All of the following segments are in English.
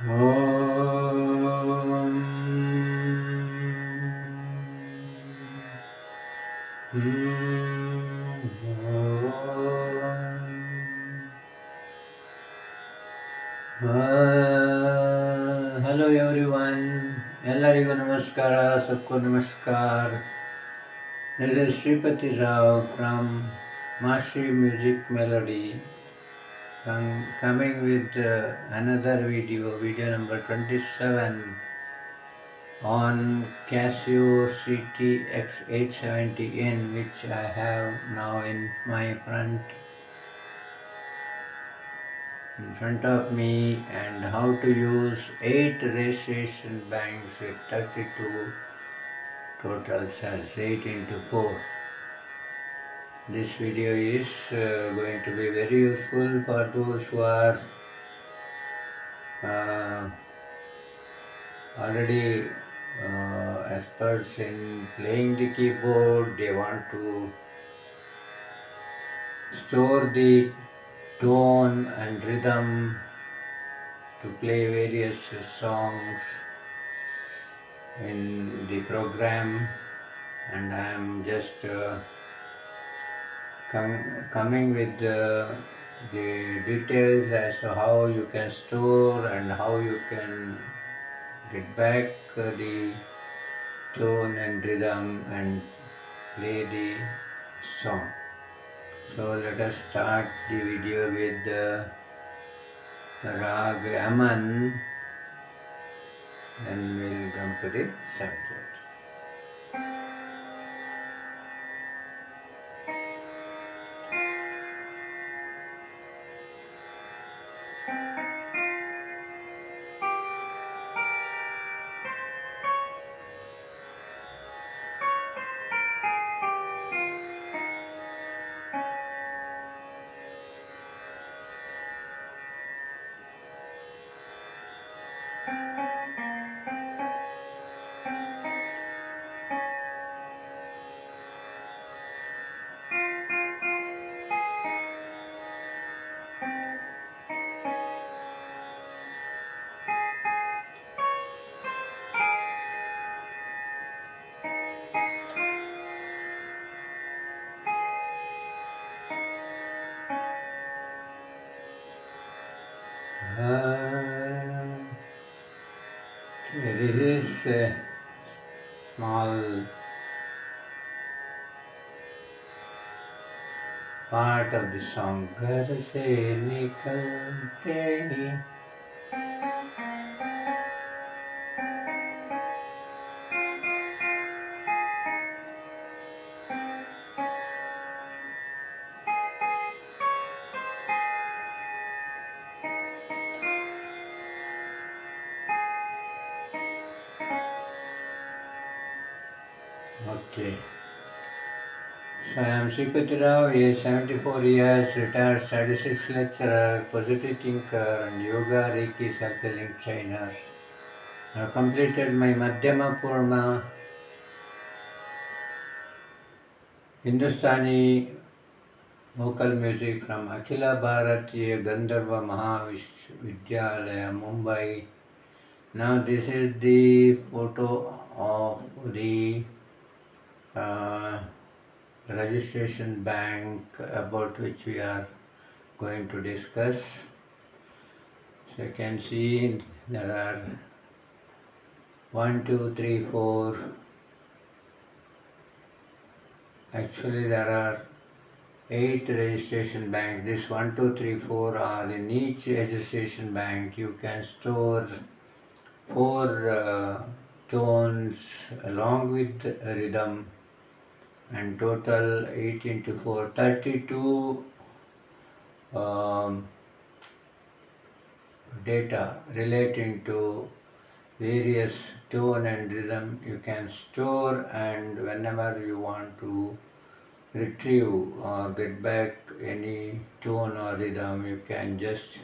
Om. Hello everyone. ಎಲ್ಲರಿಗೂ ನಮಸ್ಕಾರ. सबको नमस्कार. This is Sripati Rao from MAASHRI Music Melody. Coming with another video number 27 on Casio CT-X870IN, which I have now in front of me, and how to use 8 registration banks with 32 total cells, 8 into 4. This video is going to be very useful for those who are already experts in playing the keyboard. They want to store the tone and rhythm to play various songs in the program, and I am just coming with the details as to how you can store and how you can get back the tone and rhythm and play the song. So let us start the video with Rag Aman, then we'll come to the subject. Okay, this is a small part of the song. घर से निकलते ही Okay. So I am Sripati Rao, age 74 years, retired statistics lecturer, positive thinker and yoga Reiki self-healing trainer. I have completed my Madhyama Purna Hindustani vocal music from Akhila Bharatiya Gandharva Mahavidyalaya, Mumbai. Now this is the photo of the registration bank about which we are going to discuss. So you can see there are 1, 2, 3, 4. Actually there are 8 registration banks. This 1, 2, 3, 4 are in each registration bank. You can store 4 tones along with rhythm, and total 8 into 4, 32 data relating to various tone and rhythm you can store, and whenever you want to retrieve or get back any tone or rhythm, you can just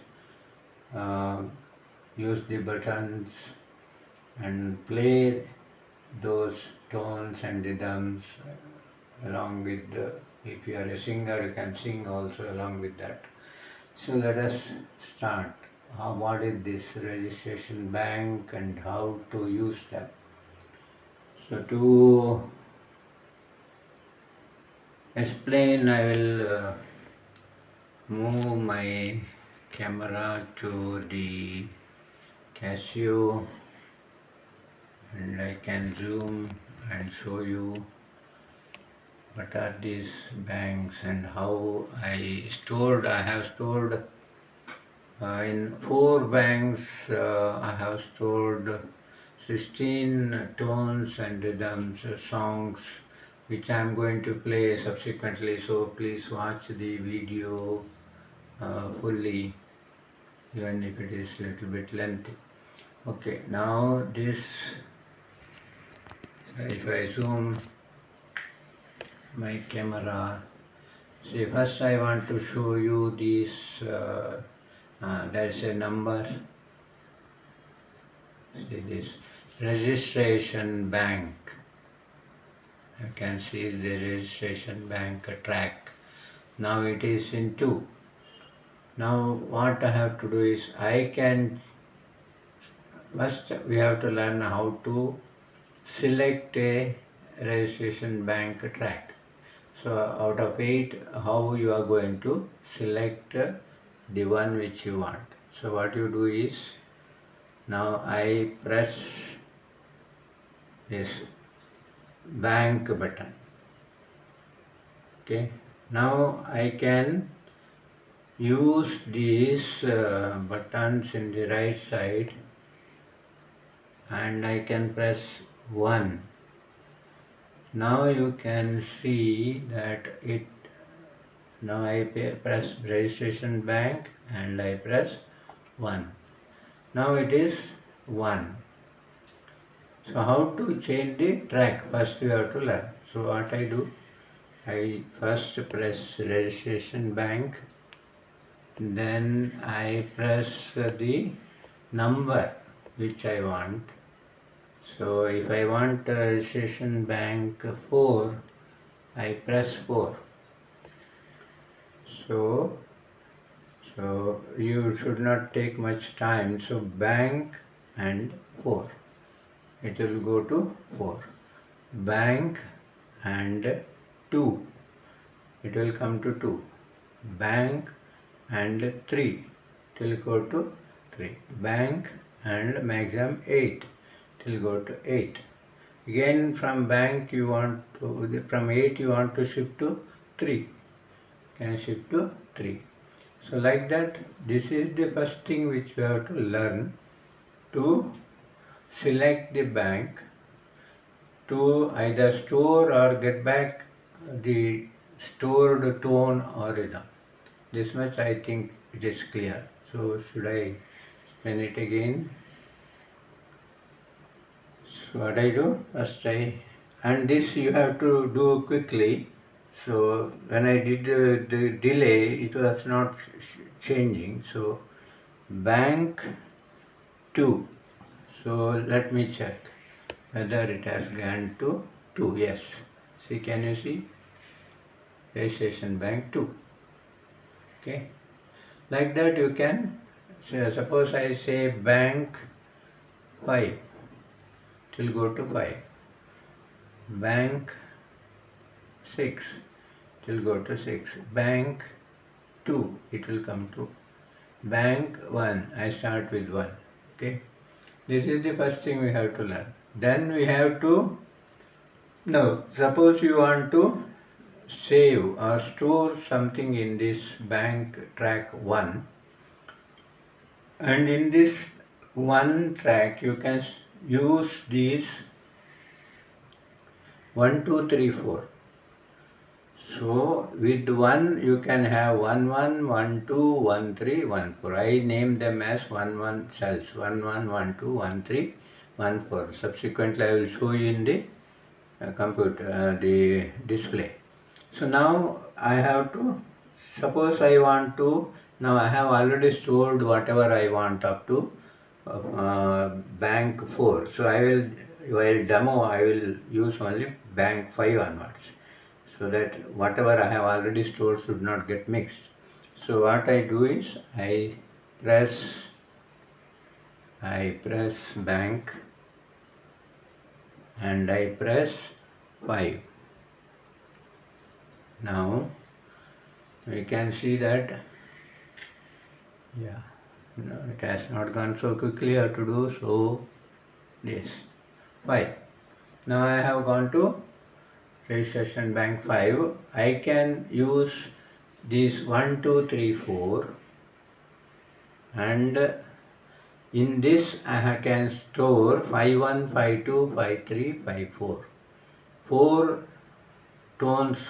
use the buttons and play those tones and rhythms along with if you are a singer, you can sing also along with that. So let us start. what is this registration bank and how to use them. So to explain, I will move my camera to the Casio, and I can zoom and show you what are these banks and how I have stored in 4 banks. I have stored 16 tones and rhythms, songs, which I am going to play subsequently, so please watch the video fully, even if it is little bit lengthy. Okay, now this, if I zoom my camera, see, first I want to show you this, there is a number, see this, registration bank. You can see the registration bank track. Now it is in 2. Now what I have to do is, first we have to learn how to select a registration bank track. So out of 8, how you are going to select the one which you want. So what you do is, now I press this bank button. Okay, now I can use these buttons in the right side, and I can press 1. Now you can see that now I press registration bank and I press 1. Now it is 1. So how to change the track? First you have to learn. So what I do, I first press registration bank, then I press the number which I want. So if I want registration bank 4, I press 4. So you should not take much time. So bank and 4, it will go to 4. Bank and 2, it will come to 2. Bank and 3, it will go to 3. Bank and maximum 8, it will go to 8. Again from bank you want to, from 8 you want to shift to 3. Can shift to 3. So like that, this is the first thing which we have to learn, to select the bank, to either store or get back the stored tone or rhythm. This much I think it is clear. So should I explain it again? So what I do, first and this you have to do quickly. So when I did the delay, it was not changing. So bank 2. So let me check whether it has gone to 2. Yes. See, can you see? Registration bank 2. Okay. Like that you can, so suppose I say bank 5, it will go to 5. Bank 6, it will go to 6. Bank 2, it will come to. Bank 1, I start with 1. Okay. This is the first thing we have to learn. Then we have to, no, suppose you want to save or store something in this bank track 1, and in this 1 track you can use these 1, 2, 3, 4. So with 1 you can have 1, 1, 1, 2, 1, 3, 1, 4. I name them as 1, 1 cells. 1, 1, 1, 2, 1, 3, 1, 4. Subsequently I will show you in the computer, the display. So now I have to, suppose I want to, now I have already stored whatever I want up to bank 4. So I will, while demo, I will use only bank 5 onwards, so that whatever I have already stored should not get mixed. So what I do is, I press I press bank and I press 5. Now we can see that, yeah, no, it has not gone so quickly. I have to do so this 5. Now I have gone to registration bank 5. I can use these 1, 2, 3, 4, and in this I can store 5, 1, 5, 2, 5, 3, 5, 4. 4 tones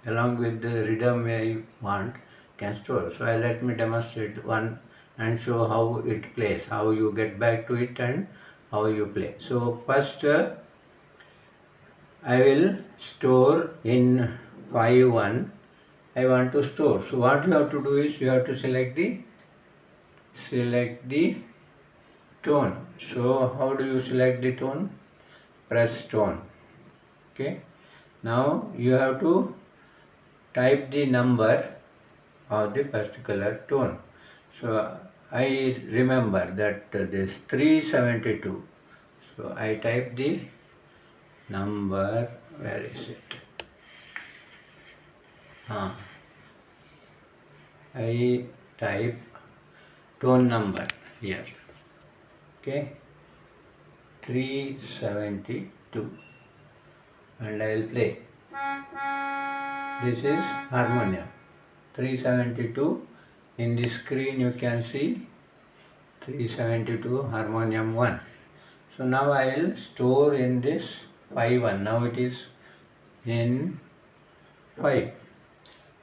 along with the rhythm I want can store. So let me demonstrate one and show how it plays, how you get back to it and how you play. So first I will store in 5, 1. I want to store. So what you have to do is you have to select the tone. So how do you select the tone? Press tone. Okay. Now you have to type the number of the particular tone. So I remember that this 372. So I type the number. Where is it? I type tone number here. Okay, 372, and I will play. This is harmonium. 372. In the screen you can see 372 harmonium 1. So now I will store in this 5, 1. Now it is in 5.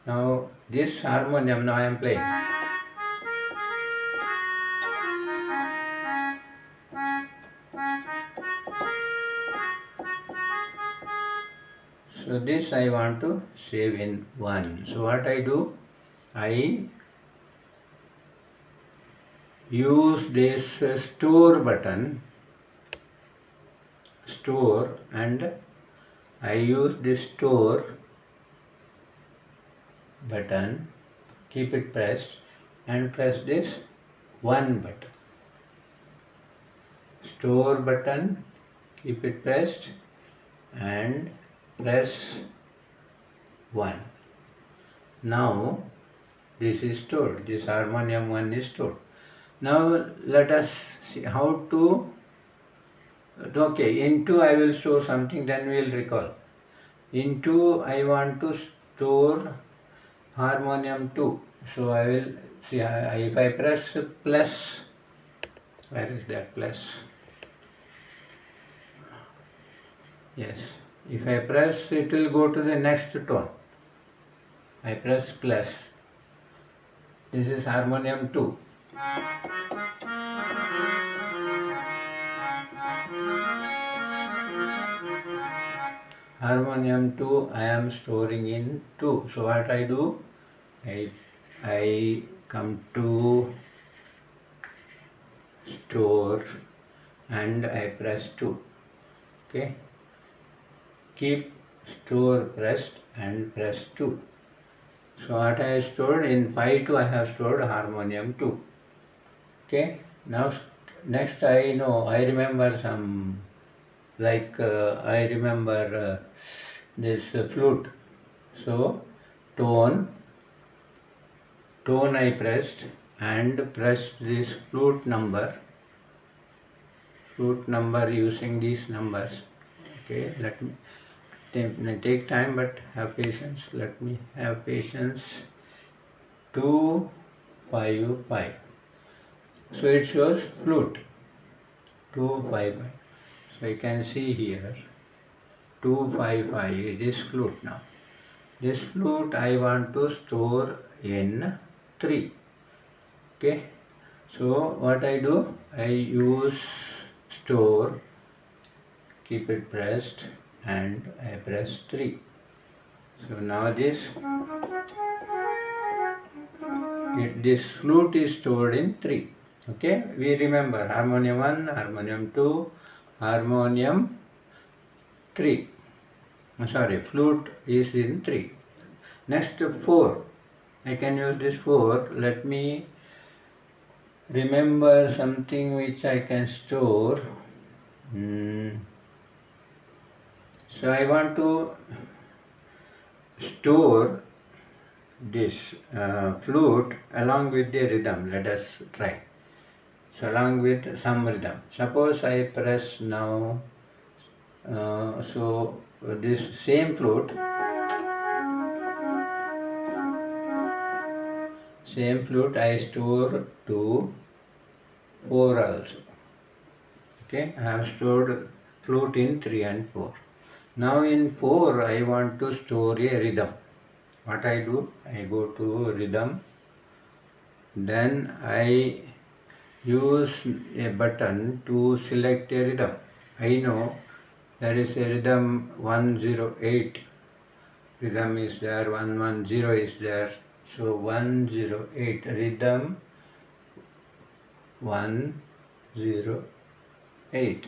Now this harmonium, now I am playing. So this I want to save in 1. So what I do, I use this store button, store, and I use this store button, keep it pressed, and press this 1 button. Store button, keep it pressed, and press 1. Now this is stored, this harmonium 1 is stored. Now let us see how to, okay, in 2 I will store something, then we will recall. In 2 I want to store harmonium 2. So I will see, if I press plus, where is that plus? Yes, if I press, it will go to the next tone. I press plus. This is harmonium 2. Harmonium 2 I am storing in 2. So what I do, I come to store and I press 2. Okay. Keep store pressed and press 2. So what I have stored in 5, 2 I have stored harmonium 2. Okay. Now next I remember some, like I remember this flute. So tone I pressed and pressed this flute number using these numbers. Okay, let me take time, but have patience. Let me have patience. 2, 5, 5. So it shows flute 2, 5, 5. So you can see here 2, 5, 5 is this flute. Now this flute I want to store in 3. Okay, so what I do, I use store, keep it pressed, and I press 3. So now this flute is stored in 3. Okay, we remember harmonium 1, harmonium 2, harmonium 3. Sorry, flute is in 3. Next 4. I can use this 4. Let me remember something which I can store. So I want to store this flute along with the rhythm. Let us try. So along with some rhythm. Suppose I press now. So this same flute I store to 4 also. Okay, I have stored flute in 3 and 4. Now in 4 I want to store a rhythm. What I do? I go to rhythm, then I use a button to select a rhythm. I know there is a rhythm 108, rhythm is there, 110 is there. So 108, rhythm 108.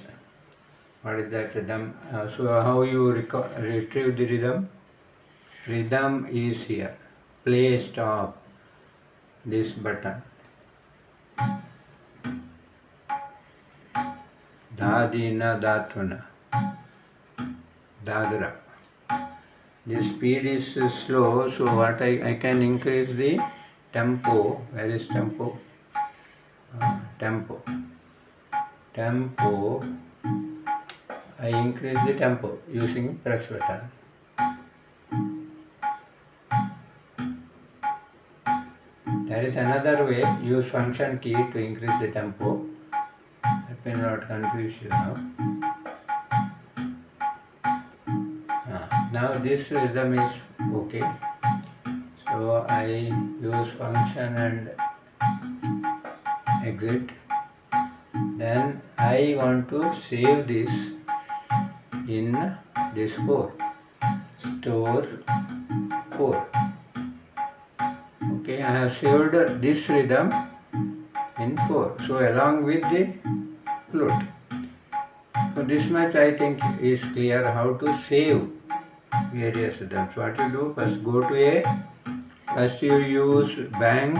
What is that rhythm? So how you retrieve the rhythm? Rhythm is here. Play stop, this button. Dadina Datuna. Dadra. The speed is slow, so what I can increase the tempo. Where is tempo? Tempo. Tempo. I increase the tempo using press button. There is another way. Use function key to increase the tempo. Let me not confuse you now. Now this rhythm is okay. So I use function and exit. Then I want to save this in this 4. Store 4. Okay, I have saved this rhythm in 4. So along with the flute. So this much I think is clear how to save various rhythms. What you do? First you use bank,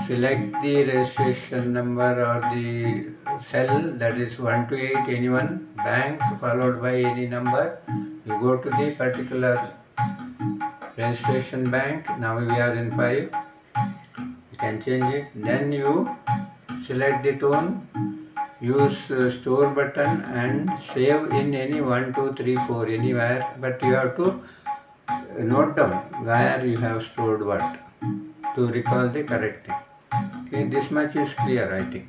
select the registration number or the cell, that is 1 to 8, any one, bank followed by any number. You go to the particular registration bank. Now we are in 5. You can change it. Then you select the tone, use store button and save in any 1, 2, 3, 4, anywhere, but you have to note down where you have stored what to recall the correct thing. Okay, this much is clear, I think.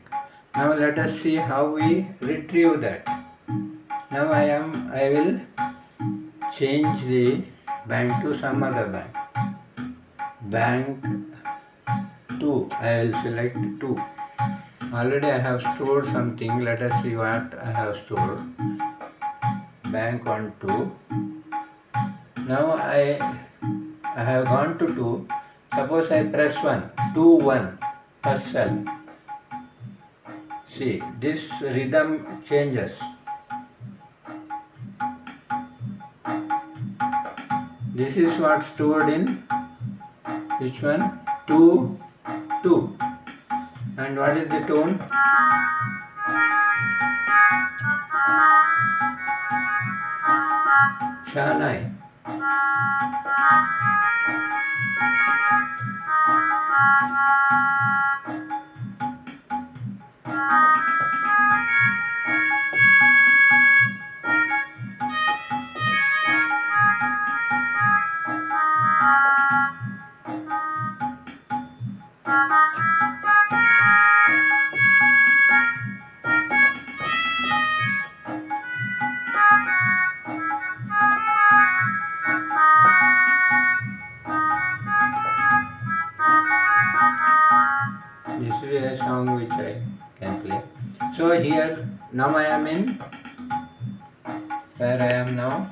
Now let us see how we retrieve that. Now I will change the bank to some other bank. Bank 2, I will select 2. Already I have stored something. Let us see what I have stored. Bank 1, 2. Now I have gone to 2. Suppose I press 1, 2, 1, first cell. See, this rhythm changes. This is what stored in which one? 2, 2. And what is the tone? Shahnai. This is a song which I can play. So here, now I am in, where I am now?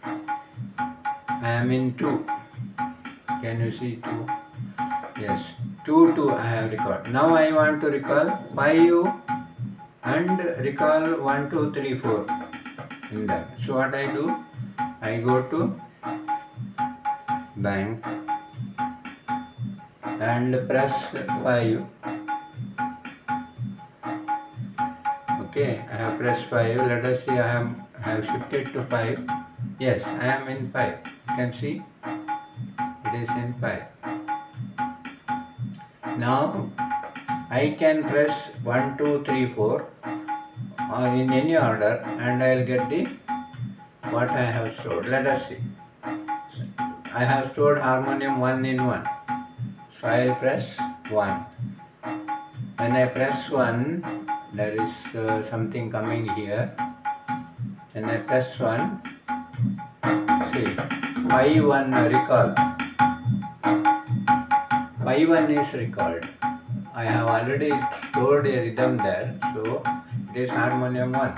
I am in 2. Can you see 2? Yes, 2, 2 I have recalled. Now I want to recall 5 and recall 1, 2, 3, 4 in that. So what I do? I go to bank and press 5. Okay, I have pressed 5. Let us see, I have shifted to 5. Yes, I am in 5. You can see it is in 5. Now I can press 1, 2, 3, 4 or in any order and I will get the what I have stored. Let us see. I have stored harmonium 1 in 1. So I will press 1. When I press 1, there is something coming here. When I press 1, see, phi 1 recall. Phi 1 is recalled. I have already stored a rhythm there, so it is harmonium 1.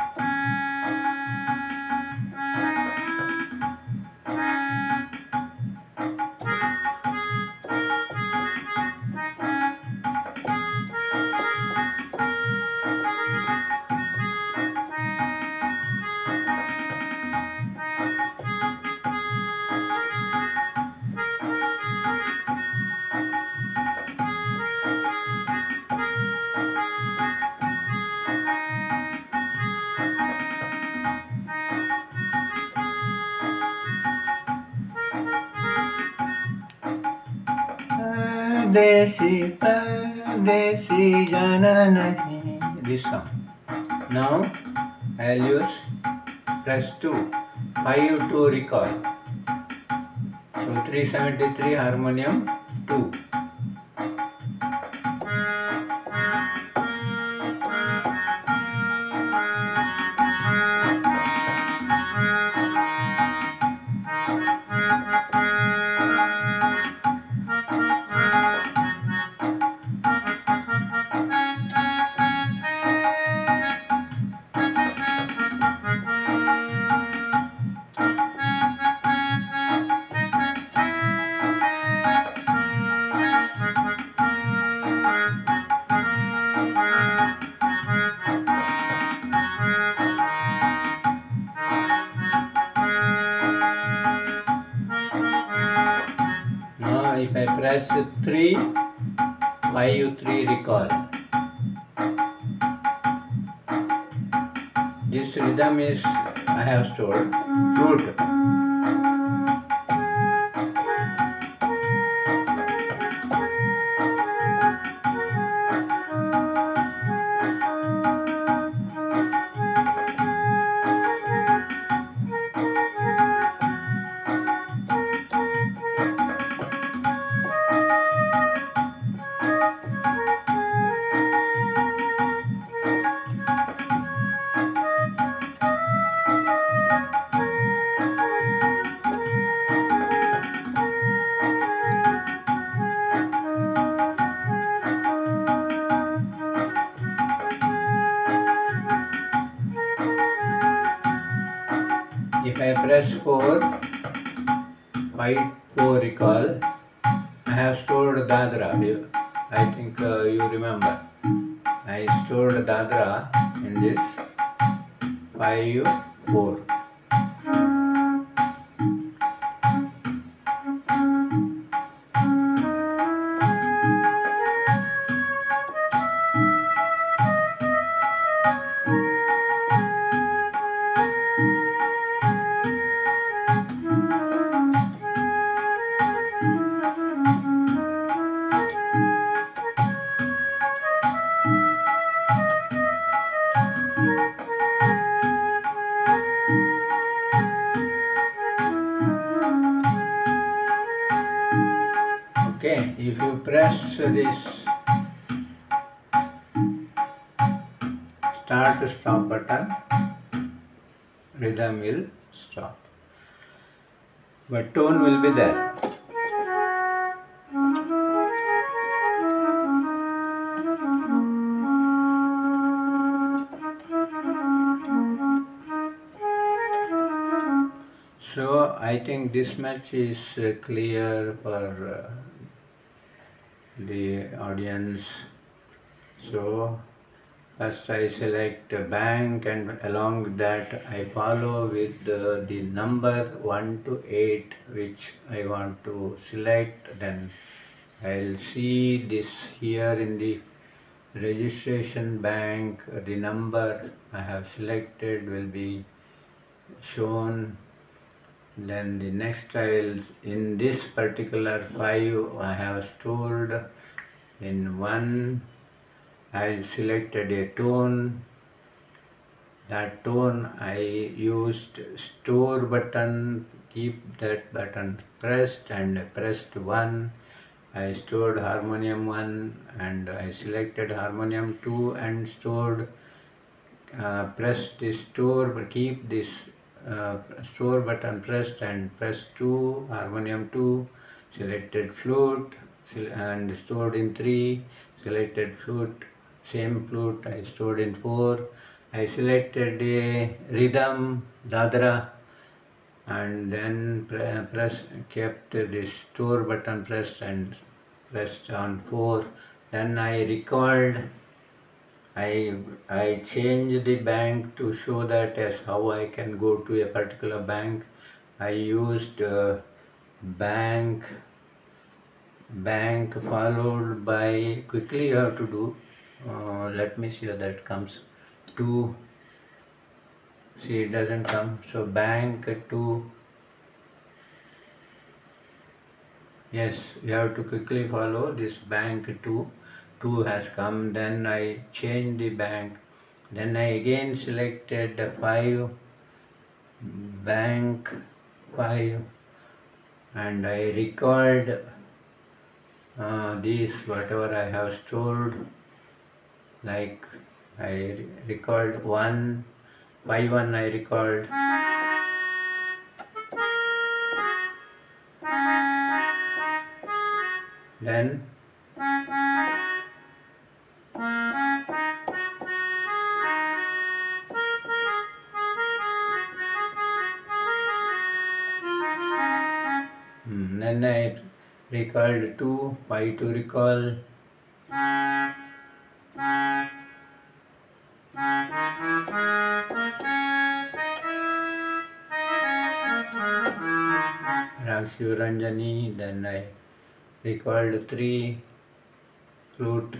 Desi jana nahi. This song. Now I'll use press 2, 5 to recall. So 373 harmonium 2. Now if I press 3, 5, 3 recall. This rhythm is I have stored flute. If I press 4, 5, 4 recall, I have stored Dadra. I think you remember. I stored Dadra in this 5, 4. Okay, if you press this start to stop button, rhythm will stop, but tone will be there. So I think this much is clear for the audience. So first I select a bank and along with that I follow with the number 1 to 8 which I want to select. Then I'll see this here in the registration bank, the number I have selected will be shown. Then the next tiles, in this particular file I have stored in one, I selected a tone. That tone I used store button, keep that button pressed and pressed 1. I stored harmonium 1 and I selected harmonium 2 and stored, press the store, but keep this store button pressed and press 2, harmonium 2, selected flute and stored in 3, selected flute, same flute I stored in 4. I selected a rhythm, dadra, and then kept the store button pressed and pressed on 4. Then I recalled, I changed the bank to show that as how I can go to a particular bank. I used bank followed by, quickly you have to do, let me see how that comes, to, see it doesn't come, so bank to, yes, you have to quickly follow this bank to, 2 has come. Then I changed the bank, then I again selected 5, bank 5, and I recalled these whatever I have stored, like I recalled 1, 5 1 I recalled, then then I recalled 2, 5 to recall, Rakshi Ranjani, then I recalled 3, flute,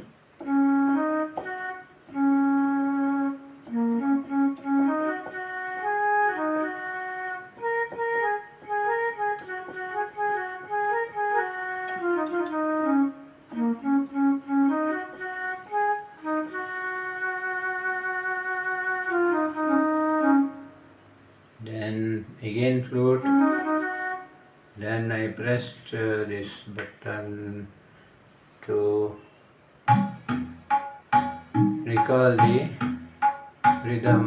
then again flute, then I pressed this button to recall the rhythm,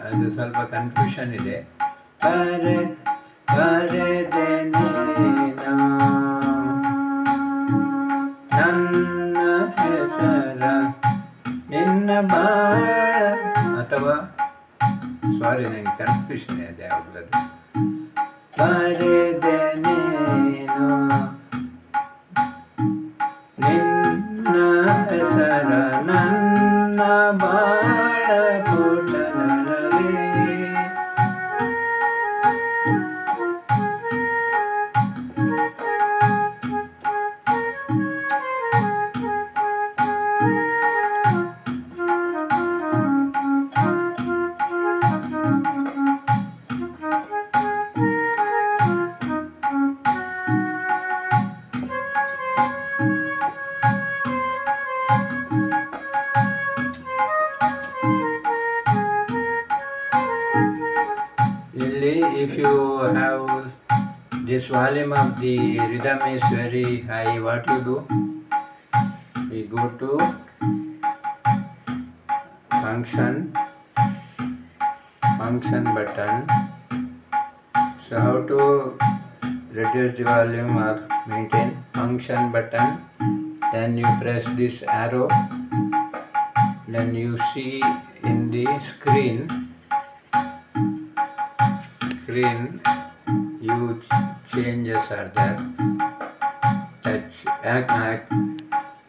ಅದು ಸ್ವಲ್ಪ confusion ಇದೆ. ಕರೆ ಕರೆದೆ ನೀನು ನನ್ನ ಹೆಸರ ನಿನ್ನ ಬಾಳ, ಅಥವಾ ಸಾರಿ ನಂಗೆ ಕನ್ಫ್ಯೂಷನ್ ಇದೆ ಯಾವಾಗಲೂ. ಕರೆದೆ ನೀನು ನಿನ್ನ ಹೆಸರ ನನ್ನ ಬಾಳ ಪುಟನಲ್ಲಿ. If you have this volume of the rhythm is very high, what you do? We go to function button. So how to reduce the volume or maintain? Function button, then you press this arrow, then you see in the screen huge changes are there. Touch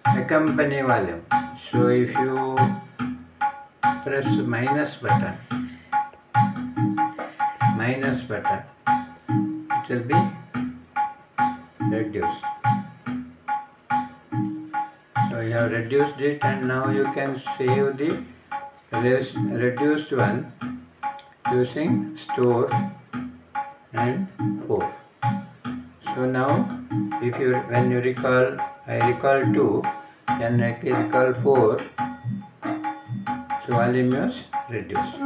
accompany volume. So if you press minus button, it will be reduced. So you have reduced it, and now you can save the reduced one using store and 4. So now if you when you recall, I recall 2, then I can recall 4, so volume is reduced.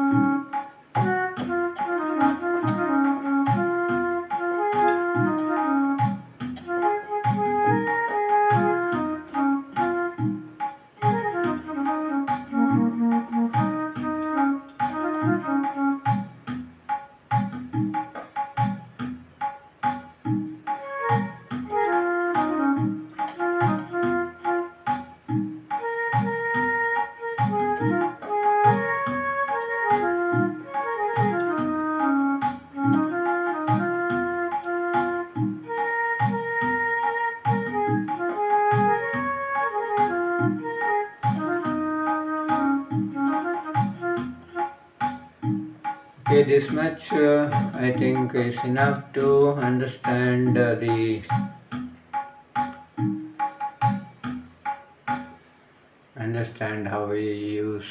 Okay, this much I think is enough to understand how we use